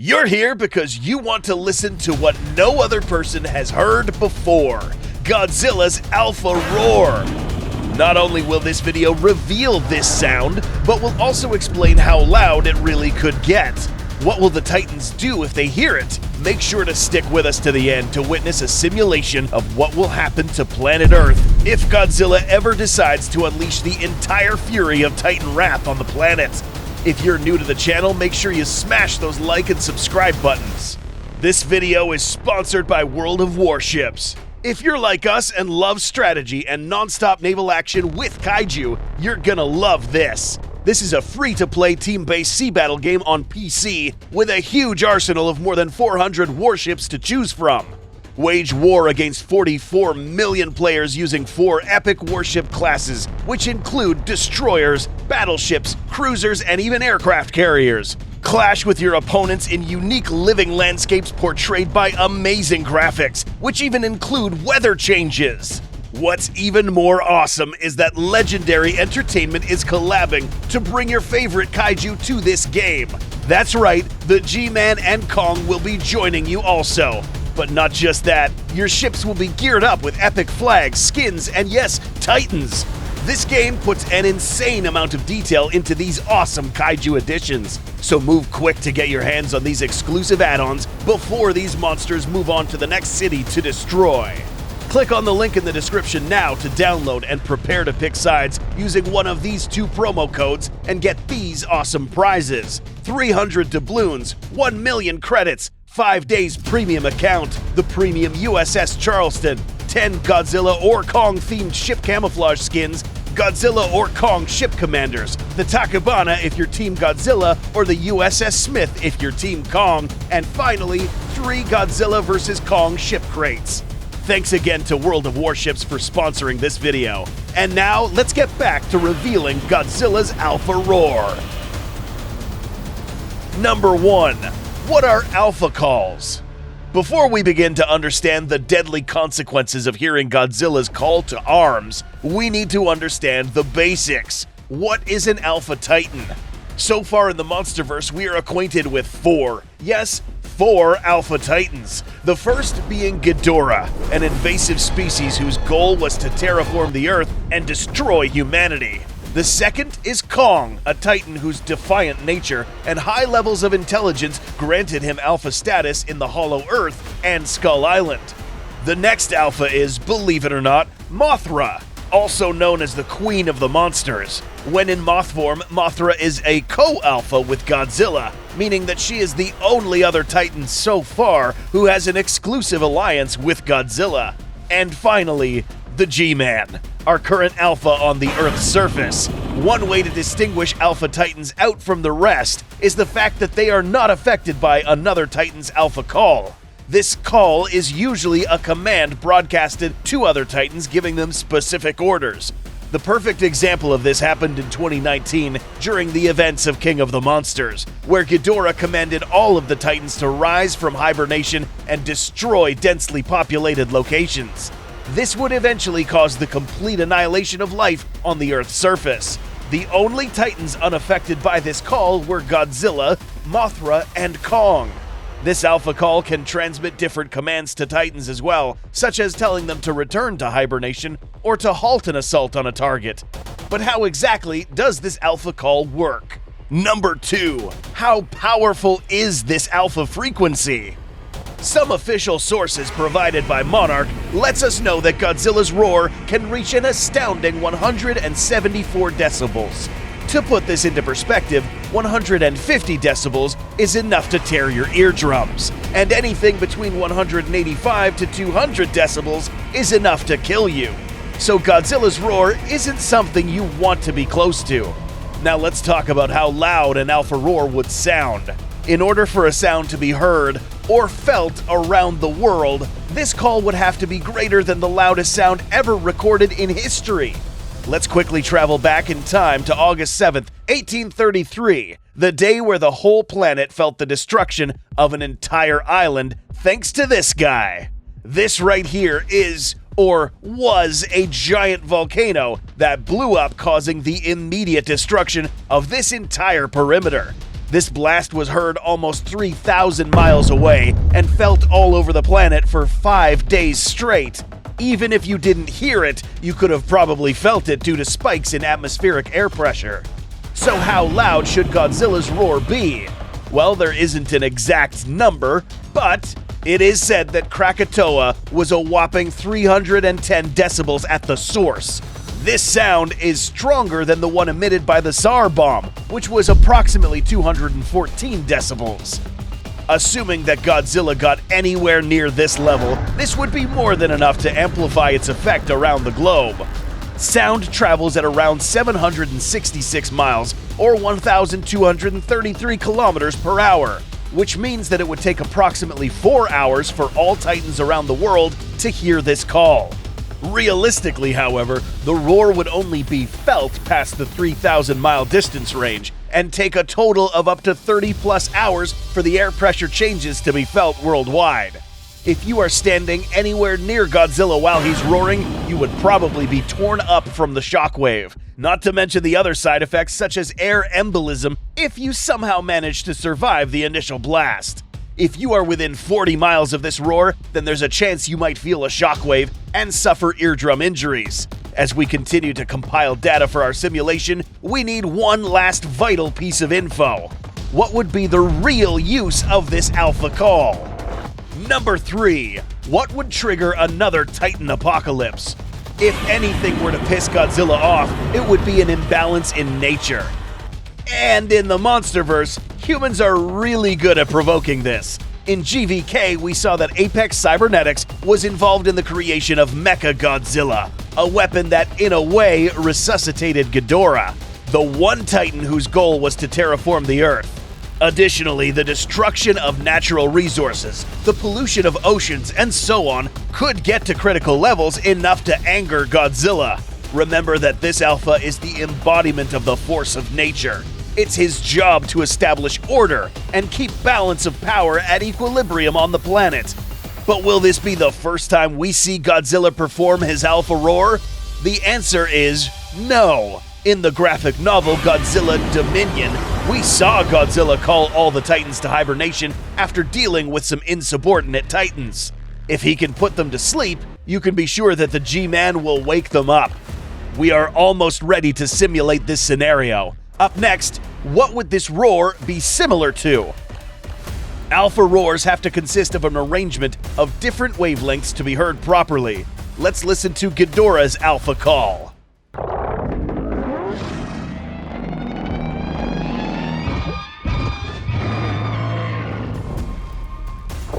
You're here because you want to listen to what no other person has heard before, Godzilla's Alpha Roar. Not only will this video reveal this sound, but will also explain how loud it really could get. What will the Titans do if they hear it? Make sure to stick with us to the end to witness a simulation of what will happen to planet Earth if Godzilla ever decides to unleash the entire fury of Titan wrath on the planet. If you're new to the channel, make sure you smash those like and subscribe buttons. This video is sponsored by World of Warships. If you're like us and love strategy and non-stop naval action with kaiju, you're gonna love this. This is a free-to-play team-based sea battle game on PC with a huge arsenal of more than 400 warships to choose from. Wage war against 44 million players using 4 epic warship classes, which include destroyers, battleships, cruisers, and even aircraft carriers. Clash with your opponents in unique living landscapes portrayed by amazing graphics, which even include weather changes. What's even more awesome is that Legendary Entertainment is collabing to bring your favorite kaiju to this game. That's right, the G-Man and Kong will be joining you also. But not just that, your ships will be geared up with epic flags, skins, and yes, Titans. This game puts an insane amount of detail into these awesome kaiju additions, so move quick to get your hands on these exclusive add-ons before these monsters move on to the next city to destroy. Click on the link in the description now to download and prepare to pick sides using one of these 2 promo codes and get these awesome prizes: 300 doubloons, 1 million credits, 5 days premium account, the Premium USS Charleston, 10 Godzilla or Kong themed ship camouflage skins, Godzilla or Kong ship commanders, the Tachibana if you're Team Godzilla, or the USS Smith if you're Team Kong, and finally, 3 Godzilla vs Kong ship crates. Thanks again to World of Warships for sponsoring this video. And now, let's get back to revealing Godzilla's Alpha Roar. Number 1. What are alpha calls? Before we begin to understand the deadly consequences of hearing Godzilla's call to arms, we need to understand the basics. What is an Alpha Titan? So far in the Monsterverse, we are acquainted with 4. Yes, 4 Alpha Titans. The first being Ghidorah, an invasive species whose goal was to terraform the Earth and destroy humanity. The second is Kong, a Titan whose defiant nature and high levels of intelligence granted him Alpha status in the Hollow Earth and Skull Island. The next Alpha is, believe it or not, Mothra, also known as the Queen of the Monsters. When in moth form, Mothra is a co-alpha with Godzilla, meaning that she is the only other Titan so far who has an exclusive alliance with Godzilla. And finally, the G-Man, our current alpha on the Earth's surface. One way to distinguish Alpha Titans out from the rest is the fact that they are not affected by another Titan's alpha call. This call is usually a command broadcasted to other Titans giving them specific orders. The perfect example of this happened in 2019 during the events of King of the Monsters, where Ghidorah commanded all of the Titans to rise from hibernation and destroy densely populated locations. This would eventually cause the complete annihilation of life on the Earth's surface. The only Titans unaffected by this call were Godzilla, Mothra, and Kong. This alpha call can transmit different commands to Titans as well, such as telling them to return to hibernation or to halt an assault on a target. But how exactly does this alpha call work? Number 2. How powerful is this alpha frequency? Some official sources provided by Monarch lets us know that Godzilla's roar can reach an astounding 174 decibels. To put this into perspective, 150 decibels is enough to tear your eardrums, and anything between 185 to 200 decibels is enough to kill you. So Godzilla's roar isn't something you want to be close to. Now let's talk about how loud an alpha roar would sound. In order for a sound to be heard or felt around the world, this call would have to be greater than the loudest sound ever recorded in history. Let's quickly travel back in time to August 7th, 1833, the day where the whole planet felt the destruction of an entire island thanks to this guy. This right here is, or was, a giant volcano that blew up, causing the immediate destruction of this entire perimeter. This blast was heard almost 3,000 miles away and felt all over the planet for 5 days straight. Even if you didn't hear it, you could have probably felt it due to spikes in atmospheric air pressure. So how loud should Godzilla's roar be? Well, there isn't an exact number, but it is said that Krakatoa was a whopping 310 decibels at the source. This sound is stronger than the one emitted by the Tsar bomb, which was approximately 214 decibels. Assuming that Godzilla got anywhere near this level, this would be more than enough to amplify its effect around the globe. Sound travels at around 766 miles, or 1,233 kilometers per hour, which means that it would take approximately 4 hours for all Titans around the world to hear this call. Realistically, however, the roar would only be felt past the 3,000-mile distance range and take a total of up to 30-plus hours for the air pressure changes to be felt worldwide. If you are standing anywhere near Godzilla while he's roaring, you would probably be torn up from the shockwave, not to mention the other side effects such as air embolism if you somehow manage to survive the initial blast. If you are within 40 miles of this roar, then there's a chance you might feel a shockwave and suffer eardrum injuries. As we continue to compile data for our simulation, we need one last vital piece of info. What would be the real use of this alpha call? Number 3. What would trigger another Titan apocalypse? If anything were to piss Godzilla off, it would be an imbalance in nature. And in the Monsterverse, humans are really good at provoking this. In GVK, we saw that Apex Cybernetics was involved in the creation of Mecha Godzilla, a weapon that, in a way, resuscitated Ghidorah, the one Titan whose goal was to terraform the Earth. Additionally, the destruction of natural resources, the pollution of oceans, and so on could get to critical levels enough to anger Godzilla. Remember that this alpha is the embodiment of the force of nature. It's his job to establish order and keep balance of power at equilibrium on the planet. But will this be the first time we see Godzilla perform his alpha roar? The answer is no. In the graphic novel Godzilla Dominion, we saw Godzilla call all the Titans to hibernation after dealing with some insubordinate Titans. If he can put them to sleep, you can be sure that the G-Man will wake them up. We are almost ready to simulate this scenario. Up next, what would this roar be similar to? Alpha roars have to consist of an arrangement of different wavelengths to be heard properly. Let's listen to Ghidorah's alpha call.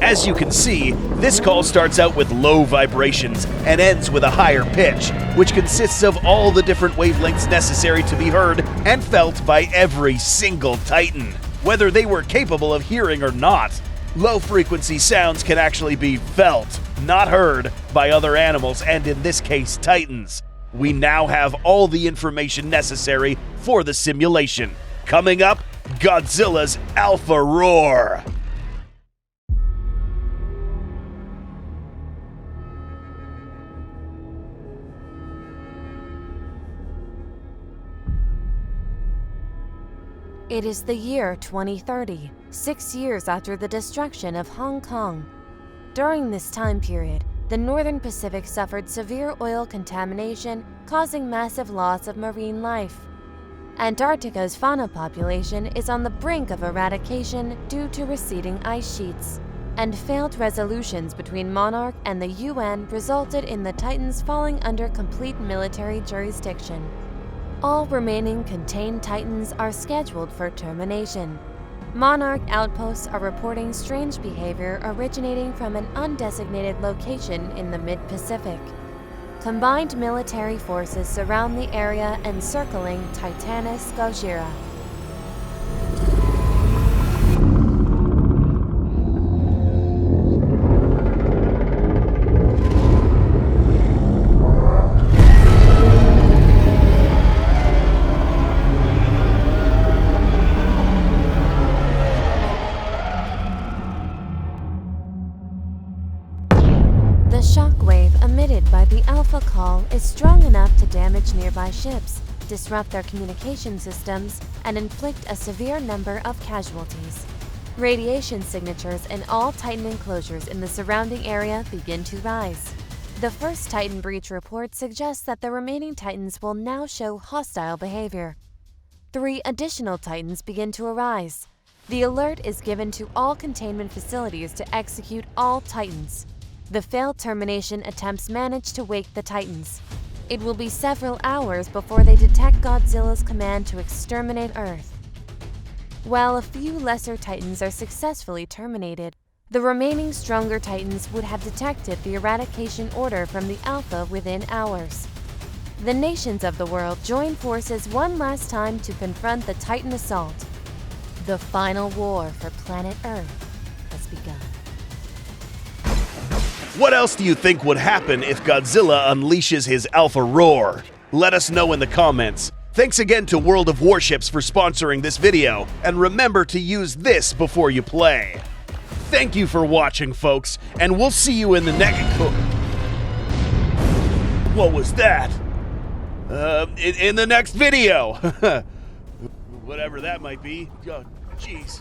As you can see, this call starts out with low vibrations and ends with a higher pitch, which consists of all the different wavelengths necessary to be heard and felt by every single Titan, whether they were capable of hearing or not. Low-frequency sounds can actually be felt, not heard, by other animals, and in this case, Titans. We now have all the information necessary for the simulation. Coming up, Godzilla's alpha roar. It is the year 2030, 6 years after the destruction of Hong Kong. During this time period, the Northern Pacific suffered severe oil contamination, causing massive loss of marine life. Antarctica's fauna population is on the brink of eradication due to receding ice sheets, and failed resolutions between Monarch and the UN resulted in the Titans falling under complete military jurisdiction. All remaining contained Titans are scheduled for termination. Monarch outposts are reporting strange behavior originating from an undesignated location in the mid-Pacific. Combined military forces surround the area encircling Titanus Gojira. The shockwave emitted by the alpha call is strong enough to damage nearby ships, disrupt their communication systems, and inflict a severe number of casualties. Radiation signatures in all Titan enclosures in the surrounding area begin to rise. The first Titan breach report suggests that the remaining Titans will now show hostile behavior. 3 additional Titans begin to arise. The alert is given to all containment facilities to execute all Titans. The failed termination attempts manage to wake the Titans. It will be several hours before they detect Godzilla's command to exterminate Earth. While a few lesser Titans are successfully terminated, the remaining stronger Titans would have detected the eradication order from the Alpha within hours. The nations of the world join forces one last time to confront the Titan assault. The final war for planet Earth has begun. What else do you think would happen if Godzilla unleashes his Alpha Roar? Let us know in the comments. Thanks again to World of Warships for sponsoring this video, and remember to use this before you play. Thank you for watching, folks, and we'll see you in the next... What was that? In the next video. Whatever that might be. Oh, jeez.